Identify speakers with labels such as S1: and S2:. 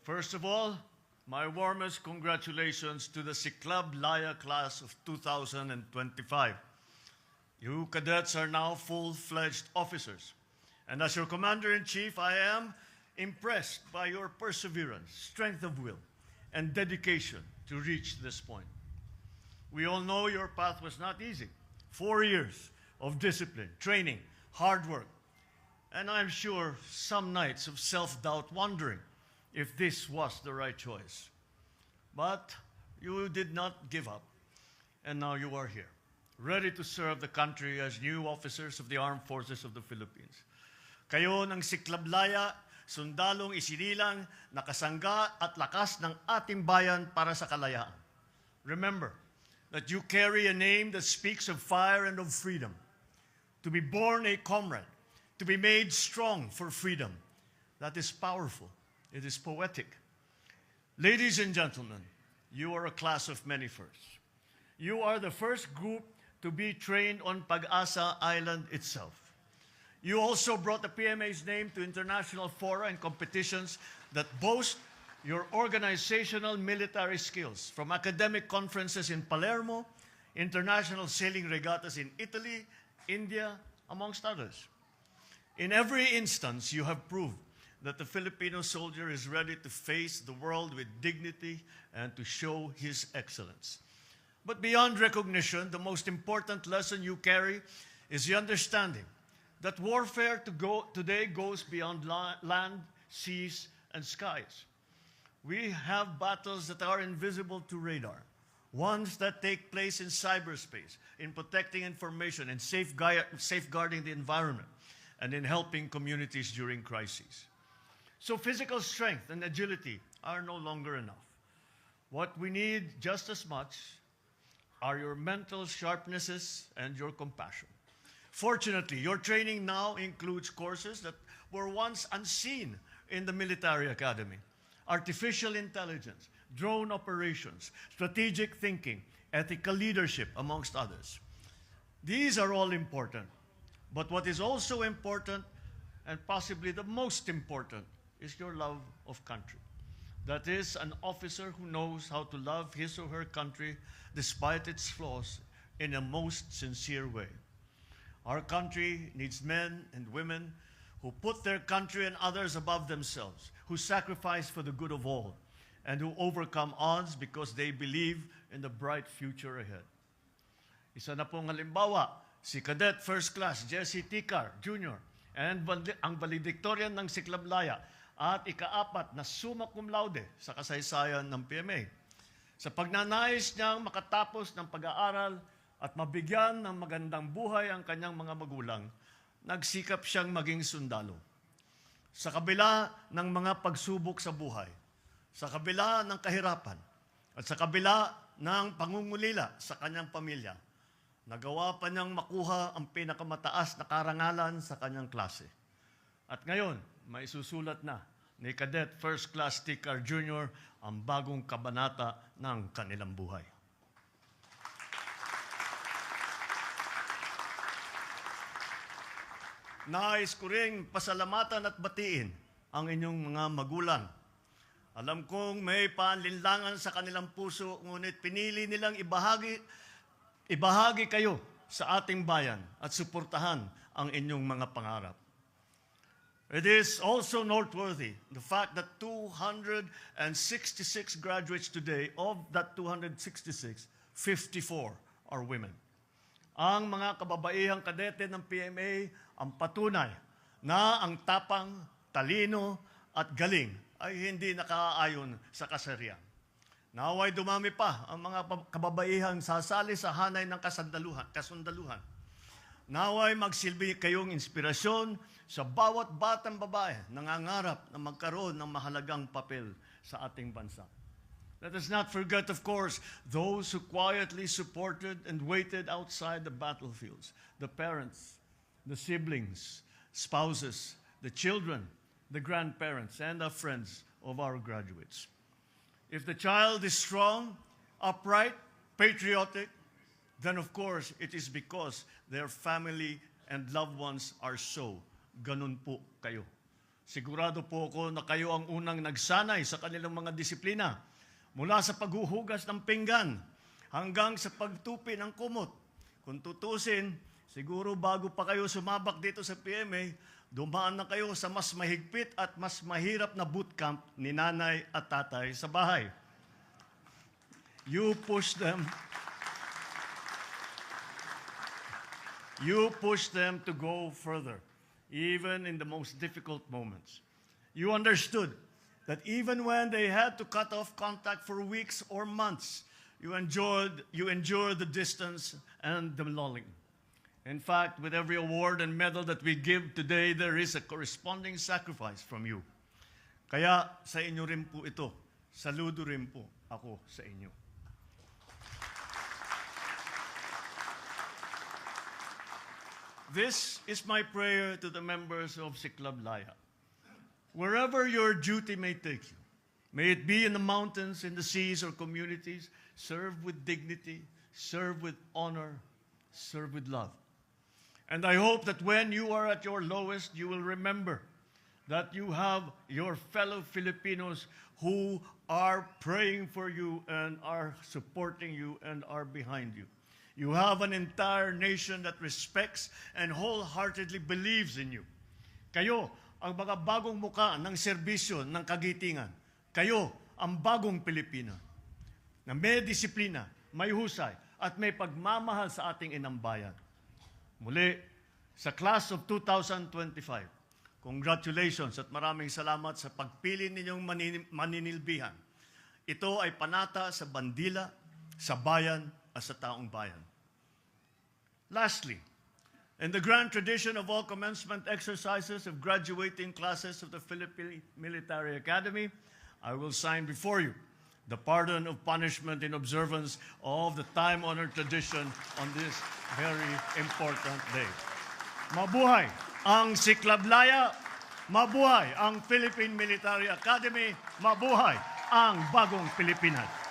S1: First of all, my warmest congratulations to the Siklab Laya class of 2025. You cadets are now full-fledged officers. And as your Commander-in-Chief, I am impressed by your perseverance, strength of will, and dedication to reach this point. We all know your path was not easy. 4 years of discipline, training, hard work, and I'm sure some nights of self-doubt wondering if this was the right choice. But you did not give up, and now you are here, ready to serve the country as new officers of the Armed Forces of the Philippines. Kayo ng Siklab Laya, sundalong isinilang, nakasangga at lakas ng ating bayan para sa kalayaan. Remember that you carry a name that speaks of fire and of freedom. To be born a comrade, to be made strong for freedom, that is powerful. It is poetic. Ladies and gentlemen, you are a class of many firsts. You are the first group to be trained on Pag-asa Island itself. You also brought the PMA's name to international fora and competitions that boast your organizational military skills, from academic conferences in Palermo, international sailing regattas in Italy, India, amongst others. In every instance, you have proved that the Filipino soldier is ready to face the world with dignity and to show his excellence. But beyond recognition, the most important lesson you carry is the understanding that warfare today goes beyond land, seas, and skies. We have battles that are invisible to radar, ones that take place in cyberspace, in protecting information and safeguarding the environment, and in helping communities during crises. So physical strength and agility are no longer enough. What we need just as much are your mental sharpnesses and your compassion. Fortunately, your training now includes courses that were once unseen in the military academy. Artificial intelligence, drone operations, strategic thinking, ethical leadership, amongst others. These are all important. But what is also important, and possibly the most important, is your love of country. That is, an officer who knows how to love his or her country despite its flaws in a most sincere way. Our country needs men and women who put their country and others above themselves, who sacrifice for the good of all, and who overcome odds because they believe in the bright future ahead. Isa na pong halimbawa, si Cadet First Class Jesse Ticar Jr. and ang valedictorian ng Siklab Laya at ika-4 na summa cum laude sa kasaysayan ng PMA. Sa pagnanais niyang makatapos ng pag-aaral at mabigyan ng magandang buhay ang kanyang mga magulang, nagsikap siyang maging sundalo. Sa kabila ng mga pagsubok sa buhay, sa kabila ng kahirapan, at sa kabila ng pangungulila sa kanyang pamilya, nagawa pa niyang makuha ang pinakamataas na karangalan sa kanyang klase. At ngayon, may susulat na ni Cadet First Class Ticar Jr. ang bagong kabanata ng kanilang buhay. Nais ko ring pasalamatan at batiin ang inyong mga magulang. Alam kong may panlinlangan sa kanilang puso, ngunit pinili nilang ibahagi kayo sa ating bayan at suportahan ang inyong mga pangarap. It is also noteworthy the fact that 266 graduates today, of that 266, 54 are women. Ang mga kababaihang kadete ng PMA ang patunay na ang tapang, talino at galing ay hindi nakaayon sa kasarian. Naway dumami pa ang mga kababaihang sasali sa hanay ng kasundaluhan. Naway magsilbi kayong inspirasyon sa bawat batang babae na nangangarap na magkaroon ng mahalagang papel sa ating bansa. Let us not forget, of course, those who quietly supported and waited outside the battlefields, the parents, the siblings, spouses, the children, the grandparents, and the friends of our graduates. If the child is strong, upright, patriotic, then of course it is because their family and loved ones are so. Ganun po kayo. Sigurado po ako na kayo ang unang nagsanay sa kanilang mga disiplina. Mula sa paghuhugas ng pinggan hanggang sa pagtupi ng kumot. Kung tutusin, siguro bago pa kayo sumabak dito sa PMA, dumaan na kayo sa mas mahigpit at mas mahirap na bootcamp ni nanay at tatay sa bahay. You push them to go further, even in the most difficult moments. You understood that even when they had to cut off contact for weeks or months, you endured the distance and the lulling. In fact, with every award and medal that we give today, there is a corresponding sacrifice from you. Kaya sa inyo rin po ito. Saludo rin po ako sa inyo. This is my prayer to the members of Siklab Laya. Wherever your duty may take you, may it be in the mountains, in the seas, or communities, serve with dignity, serve with honor, serve with love. And I hope that when you are at your lowest, you will remember that you have your fellow Filipinos who are praying for you and are supporting you and are behind you. You have an entire nation that respects and wholeheartedly believes in you. Kayo ang mga bagong muka ng serbisyo ng kagitingan. Kayo ang bagong Pilipina na may disiplina, may husay, at may pagmamahal sa ating inang bayan. Muli, sa class of 2025, congratulations at maraming salamat sa pagpili ninyong maninilbihan. Ito ay panata sa bandila, sa bayan, at sa taong bayan. Lastly, in the grand tradition of all commencement exercises of graduating classes of the Philippine Military Academy, I will sign before you the pardon of punishment in observance of the time-honored tradition on this very important day. Mabuhay ang Siklab Laya, mabuhay ang Philippine Military Academy, mabuhay ang bagong Pilipinas.